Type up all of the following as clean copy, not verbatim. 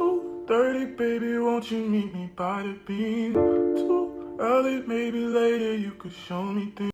2:30, baby, won't you meet me by the beam? Too early, maybe later, you could show me things.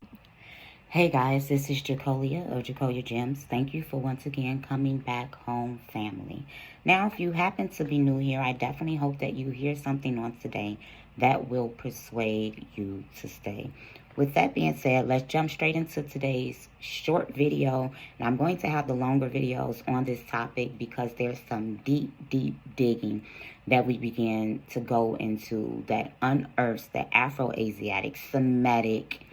Hey guys, this is Jacolia of Jacolia Gems. Thank you for once again coming back home, family. Now, if you happen to be new here, I definitely hope that you hear something on today that will persuade you to stay. With that being said, let's jump straight into today's short video. And I'm going to have the longer videos on this topic because there's some deep digging that we begin to go into that unearths the Afro-Asiatic, Semitic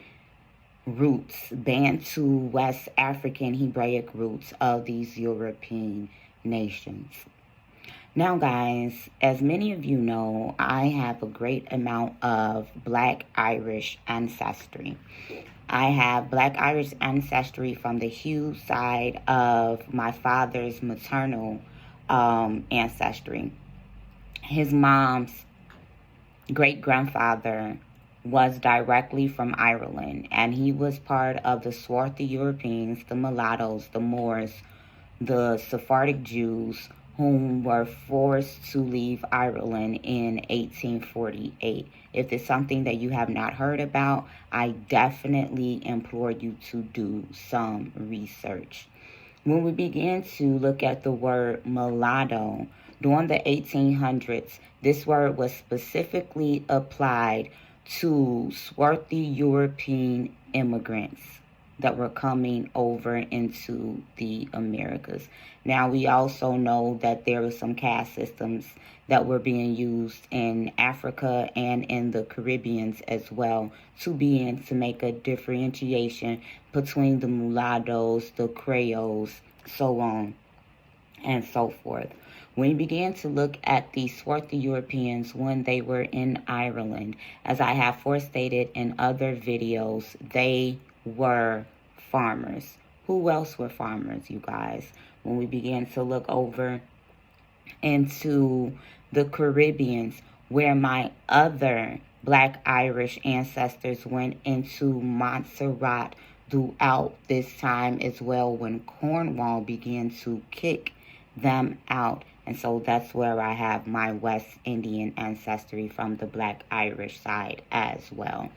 roots, Bantu, West African, Hebraic roots of these European nations. Now, guys, as many of you know, I have a great amount of Black Irish ancestry. I have Black Irish ancestry from the Hughes side of my father's maternal ancestry. His mom's great-grandfather was directly from Ireland, and he was part of the swarthy Europeans, the mulattoes, the Moors, the Sephardic Jews, whom were forced to leave Ireland in 1848. If it's something that you have not heard about, I definitely implore you to do some research. When we begin to look at the word mulatto, during the 1800s, this word was specifically applied to swarthy European immigrants that were coming over into the Americas. Now, we also know that there were some caste systems that were being used in Africa and in the Caribbean as well to begin to make a differentiation between the mulattoes, the Creoles, so on and so forth. When we began to look at the swarthy Europeans when they were in Ireland, as I have forestated in other videos, they were farmers. Who else were farmers, you guys? When we began to look over into the Caribbeans, where my other Black Irish ancestors went into Montserrat throughout this time as well, when Cornwall began to kick them out. And so that's where I have my West Indian ancestry from the Black Irish side as well.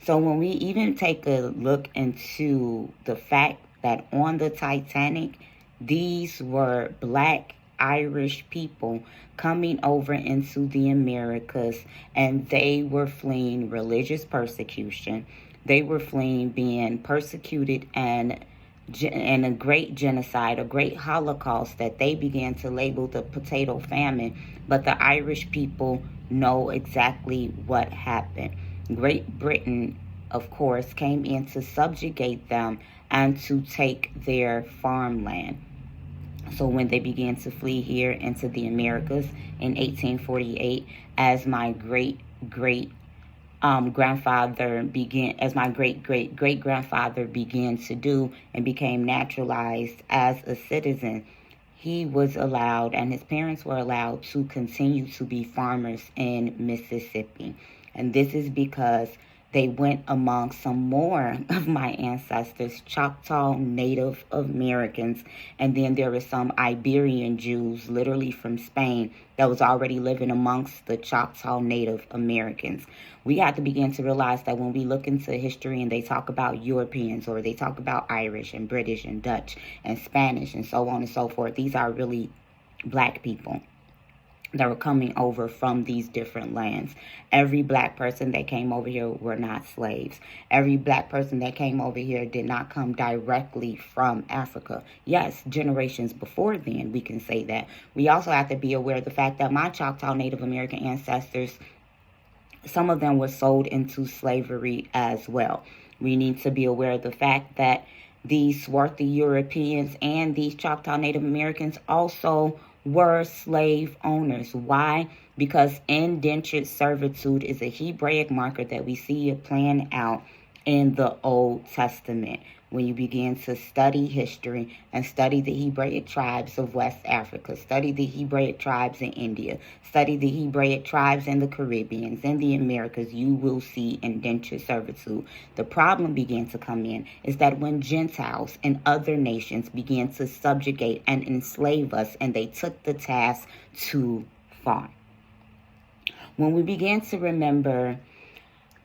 So when we even take a look into the fact that on the Titanic, these were Black Irish people coming over into the Americas, and they were fleeing religious persecution. They were fleeing being persecuted and a great genocide, a great Holocaust that they began to label the potato famine. But the Irish people know exactly what happened. Great Britain, of course, came in to subjugate them and to take their farmland. So when they began to flee here into the Americas in 1848, as my grandfather began to do and became naturalized as a citizen, he was allowed, and his parents were allowed, to continue to be farmers in Mississippi. And this is because they went among some more of my ancestors, Choctaw Native Americans, and then there were some Iberian Jews, literally from Spain, that was already living amongst the Choctaw Native Americans. We have to begin to realize that when we look into history and they talk about Europeans, or they talk about Irish and British and Dutch and Spanish and so on and so forth, these are really Black people that were coming over from these different lands. Every Black person that came over here were not slaves. Every Black person that came over here did not come directly from Africa. Yes, generations before then, we can say that. We also have to be aware of the fact that my Choctaw Native American ancestors, some of them were sold into slavery as well. We need to be aware of the fact that these swarthy Europeans and these Choctaw Native Americans also were slave owners. Why? Because indentured servitude is a Hebraic marker that we see it playing out in the Old Testament. When you begin to study history and study the Hebraic tribes of West Africa, study the Hebraic tribes in India, study the Hebraic tribes in the Caribbean, in the Americas, you will see indentured servitude. The problem began to come in is that when Gentiles and other nations began to subjugate and enslave us, and they took the task to fought. When we begin to remember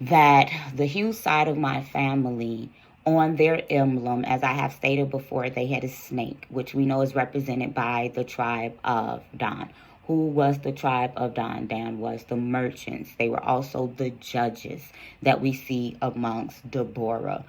that the Hughes side of my family, on their emblem, as I have stated before, they had a snake, which we know is represented by the tribe of Dan. Who was the tribe of Dan? Dan was the merchants. They were also the judges that we see amongst Deborah.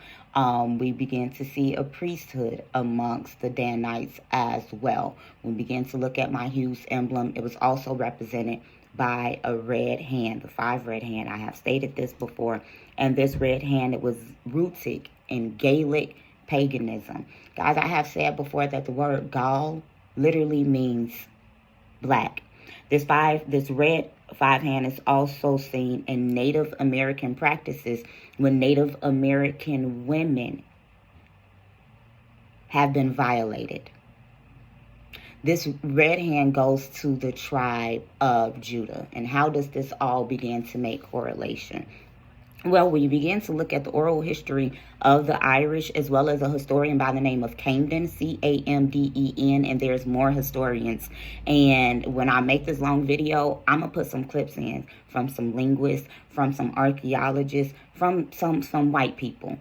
We begin to see a priesthood amongst the Danites as well. When we begin to look at my Hughes emblem, it was also represented by a red hand, the 5 red hand. I have stated this before. And this red hand, it was rooted in Gaelic paganism. Guys, I have said before that the word Gaul literally means black. This red 5 hand is also seen in Native American practices when Native American women have been violated. This red hand goes to the tribe of Judah. And how does this all begin to make correlation? Well, when you begin to look at the oral history of the Irish, as well as a historian by the name of Camden, Camden, and there's more historians. And when I make this long video, I'm going to put some clips in from some linguists, from some archaeologists, from some white people,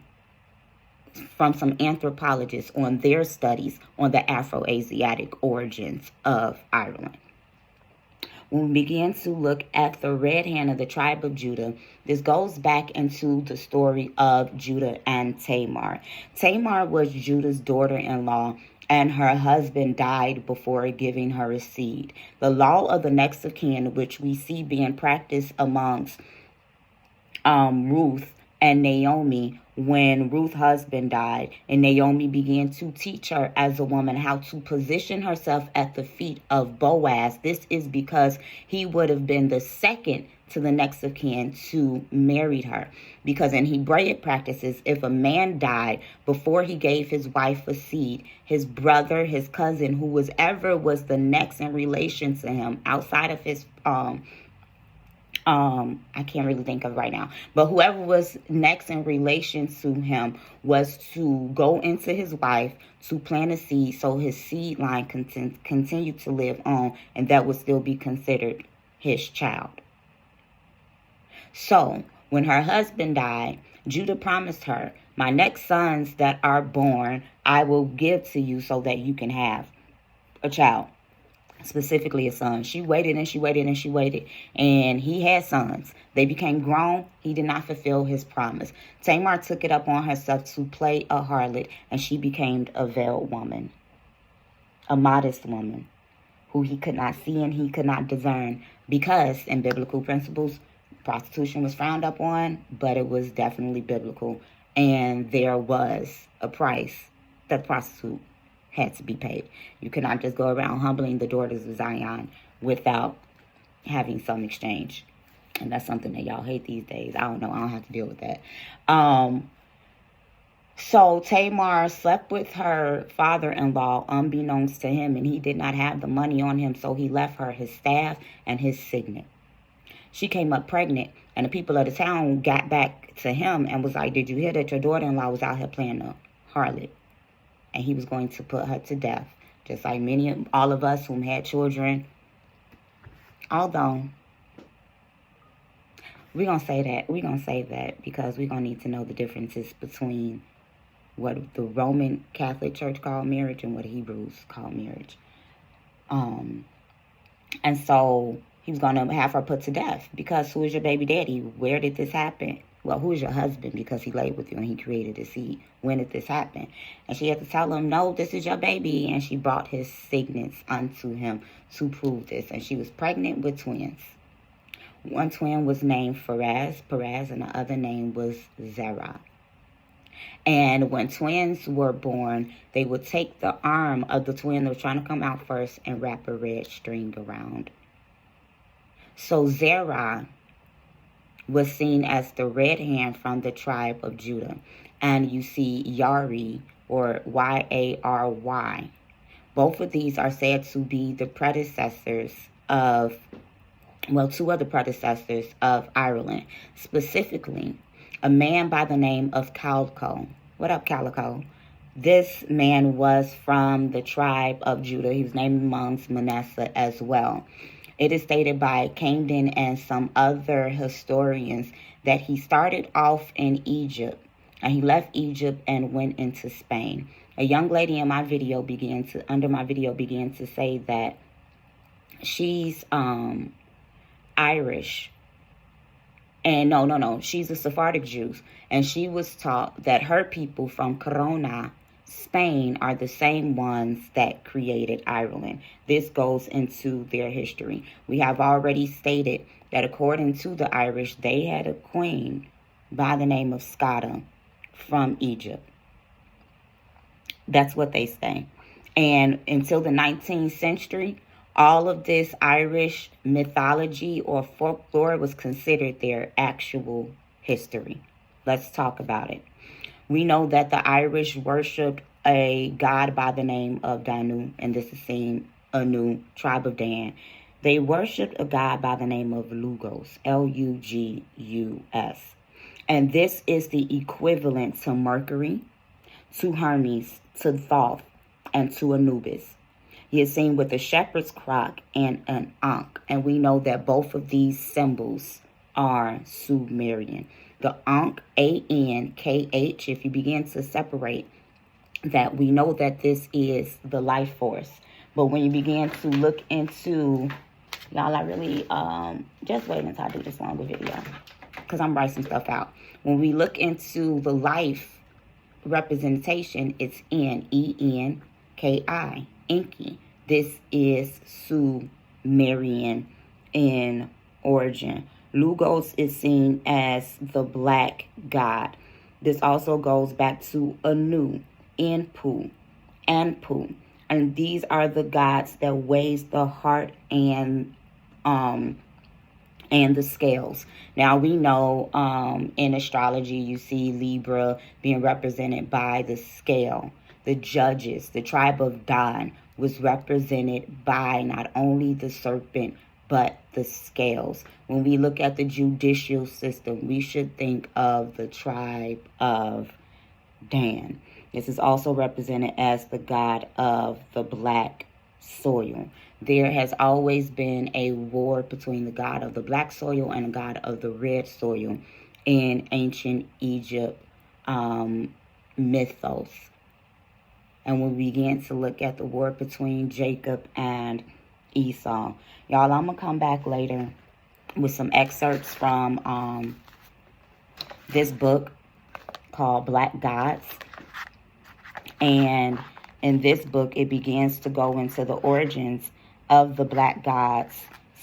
from some anthropologists on their studies on the Afro-Asiatic origins of Ireland. When we begin to look at the red hand of the tribe of Judah, this goes back into the story of Judah and Tamar. Tamar was Judah's daughter-in-law, and her husband died before giving her a seed. The law of the next of kin, which we see being practiced amongst Ruth and Naomi, when Ruth's husband died, and Naomi began to teach her as a woman how to position herself at the feet of Boaz. This is because he would have been the second to the next of kin to marry her. Because in Hebraic practices, if a man died before he gave his wife a seed, his brother, his cousin, who was the next in relation to him outside of his I can't really think of right now, but whoever was next in relation to him was to go into his wife to plant a seed so his seed line continued to live on, and that would still be considered his child. So when her husband died, Judah promised her, my next sons that are born, I will give to you so that you can have a child. Specifically a son. She waited and she waited and she waited, and he had sons. They became grown. He did not fulfill his promise. Tamar took it up on herself to play a harlot, and she became a veiled woman, a modest woman who he could not see and he could not discern, because in biblical principles, prostitution was frowned upon, but it was definitely biblical, and there was a price that prostitute had to be paid. You cannot just go around humbling the daughters of Zion without having some exchange. And that's something that y'all hate these days. I don't know. I don't have to deal with that. So Tamar slept with her father-in-law unbeknownst to him, and he did not have the money on him, so he left her his staff and his signet. She came up pregnant, and the people of the town got back to him and was like, did you hear that your daughter-in-law was out here playing the harlot? And he was going to put her to death, just like all of us whom had children. Although, we're going to say that because we're going to need to know the differences between what the Roman Catholic Church called marriage and what Hebrews called marriage. And so he was going to have her put to death, because who is your baby daddy? Where did this happen? Well, who is your husband? Because he laid with you and he created the seed. When did this happen? And she had to tell him, no, this is your baby. And she brought his signets unto him to prove this. And she was pregnant with twins. One twin was named Perez, and the other name was Zerah. And when twins were born, they would take the arm of the twin that was trying to come out first and wrap a red string around. So Zerah was seen as the red hand from the tribe of Judah. And you see Yari, or Y-A-R-Y. Both of these are said to be the predecessors of, well, two other predecessors of Ireland. Specifically, a man by the name of Calico. What up, Calico? This man was from the tribe of Judah. He was named amongst Manasseh as well. It is stated by Camden and some other historians that he started off in Egypt, and he left Egypt and went into Spain. A young lady in my video began to say that she's Irish. And no, she's a Sephardic Jew. And she was taught that her people from Corona, Spain, are the same ones that created Ireland. This goes into their history. We have already stated that according to the Irish, they had a queen by the name of Scotta from Egypt. That's what they say. And until the 19th century, all of this Irish mythology or folklore was considered their actual history. Let's talk about it. We know that the Irish worshipped a god by the name of Danu, and this is seen Anu, tribe of Dan. They worshipped a god by the name of Lugus, Lugus. And this is the equivalent to Mercury, to Hermes, to Thoth, and to Anubis. He is seen with a shepherd's crook and an ankh, and we know that both of these symbols are Sumerian. The ankh, A-N-K-H, if you begin to separate that, we know that this is the life force. But when you begin to look into, y'all, I really, just wait until I do this longer video, because I'm writing some stuff out. When we look into the life representation, it's N-E-N-K-I, Enki. This is Sumerian in origin. Lugos is seen as the black god. This also goes back to Anu, Anpu, and these are the gods that weighs the heart and the scales. Now we know in astrology you see Libra being represented by the scale. The judges, the tribe of Dan, was represented by not only the serpent, but the scales. When we look at the judicial system, we should think of the tribe of Dan. This is also represented as the god of the black soil. There has always been a war between the god of the black soil and the god of the red soil in ancient Egypt mythos. And when we begin to look at the war between Jacob and Esau. Y'all, I'm going to come back later with some excerpts from this book called Black Gods. And in this book, it begins to go into the origins of the black gods,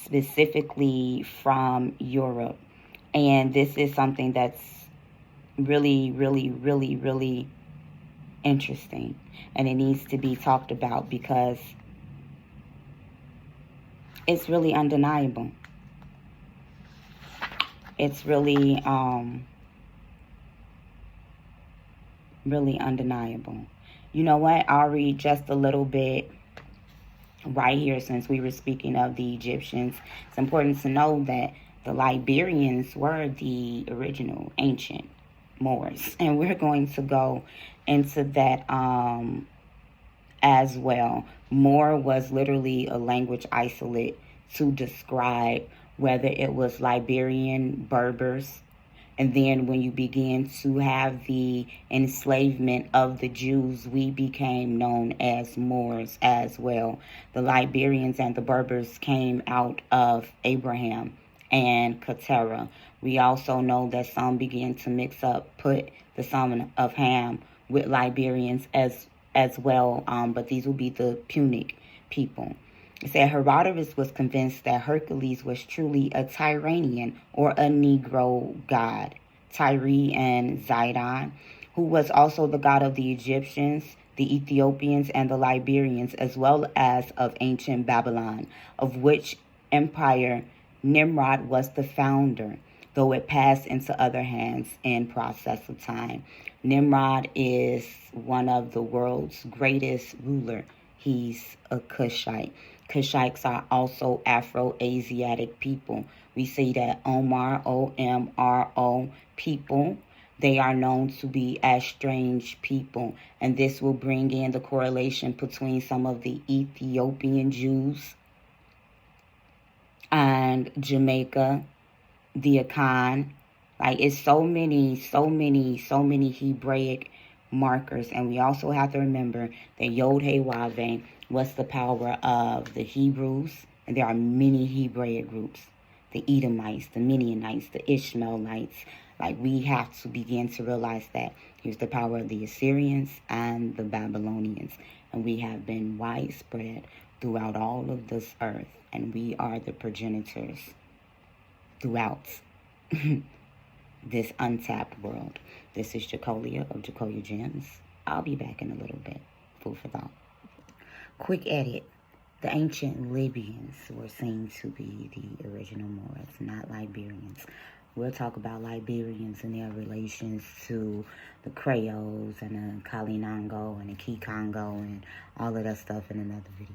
specifically from Europe. And this is something that's really, really, really, really interesting. And it needs to be talked about because it's really undeniable. It's really, really undeniable. You know what? I'll read just a little bit right here since we were speaking of the Egyptians. It's important to know that the Liberians were the original ancient Moors. And we're going to go into that as well. Moor was literally a language isolate to describe whether it was Liberian, Berbers, and then when you begin to have the enslavement of the Jews, we became known as Moors as well. The Liberians and the Berbers came out of Abraham and Keturah. We also know that some began to put the son of Ham with Liberians as well, but these will be the Punic people. It said Herodotus was convinced that Hercules was truly a Tyrrhenian or a Negro god, Tyre and Zidon, who was also the god of the Egyptians, the Ethiopians, and the Liberians, as well as of ancient Babylon, of which empire Nimrod was the founder, though it passed into other hands in process of time. Nimrod is one of the world's greatest ruler. He's a Cushite. Cushites are also Afro-Asiatic people. We see that Omar, O-M-R-O, people, they are known to be as strange people. And this will bring in the correlation between some of the Ethiopian Jews and Jamaica, the Akan. Like, it's so many Hebraic markers. And we also have to remember that Yod He Wav was the power of the Hebrews. And there are many Hebraic groups. The Edomites, the Mennonites, the Ishmaelites. Like, we have to begin to realize that here's the power of the Assyrians and the Babylonians. And we have been widespread throughout all of this earth. And we are the progenitors throughout this untapped world. This is Jacolia of Jacolia Gems. I'll be back in a little bit. Food for thought. Quick edit. The ancient Libyans were seen to be the original Moors, not Liberians. We'll talk about Liberians and their relations to the Creoles and the Kalinango and the Kikongo and all of that stuff in another video.